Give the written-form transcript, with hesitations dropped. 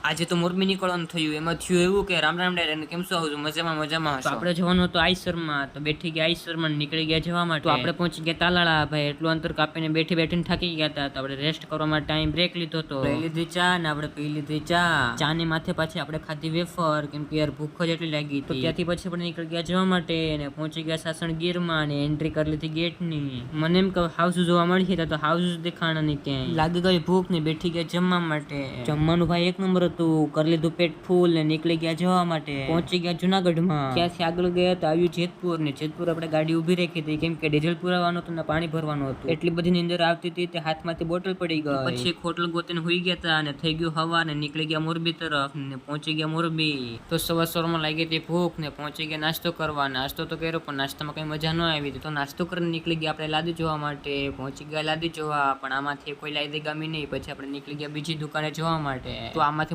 આજે તો મોરબી નીકળવાનું થયું, એમાં થયું એવું કે રામ રામ ડાયર કેમ શું આવું મજામાં હશો? આપણે જવાનું હતું આઈસરમાં, તો બેઠી ગયા આઈસરમાં, નીકળી ગયા જવા માટે. તો આપણે પહોંચી ગયા તાલાળા. ભાઈ એટલું અંતર કાપીને બેઠીને થાકી ગયા હતા, તો આપણે રેસ્ટ કરવા માટે ટાઈમ બ્રેક લીધો હતો. લઈ લીધી ચા ને આપણે પી લીધી ચા ની માથે પાછી આપણે ખાધી વેફર, કેમ કે યાર ભૂખ જ એટલી લાગી હતી. ત્યાંથી પછી આપણે નીકળી ગયા જવા માટે અને પહોંચી ગયા સાસણગીરમાં અને એન્ટ્રી કરી લીધી ગેટની. મને એમ કે હાઉસ જોવા મળી હતા, તો હાઉસ દેખાણા નહીં ક્યાંય. લાગી ગઈ ભૂખ ને બેઠી ગયા જમવા માટે. જમવાનું ભાઈ એક નંબર હતું. કરી લીધું પેટ ફૂલ ને નીકળી ગયા જવા માટે. પહોંચી ગયા જુનાગઢમાં. ત્યાંથી આગળ ગયા તો આવ્યું જેતપુર ને જેતપુર આપણે ગાડી ઉભી રાખી હતી, કેમ કે ડીઝલ પુરાવાનું હતું ને પાણી ભરવાનું હતું. એટલી બધી નીંદર આવતી હતી તે હાથમાંથી બોટલ પડી ગઈ. પછી એક હોટલ ગોતીને હોઈ ગયા હતા અને થઈ ગયું હવા ને નીકળી ગયા મોરબી તરફ ને પહોંચી ગયા મોરબી. તો સવારમાં લાગી હતી ભૂખ ને પહોંચી ગયા નાસ્તો કરવા. નાસ્તો તો કર્યો પણ નાસ્તામાં કઈ મજા ન આવી, તો નાસ્તો કરીને નીકળી ગયા આપણે લાદી જોવા માટે. પહોંચી ગયા લાદી જોવા, પણ આમાંથી કોઈ લાદી ગમી નહીં. પછી આપણે નીકળી ગયા બીજી દુકાને જોવા માટે. તો આમાંથી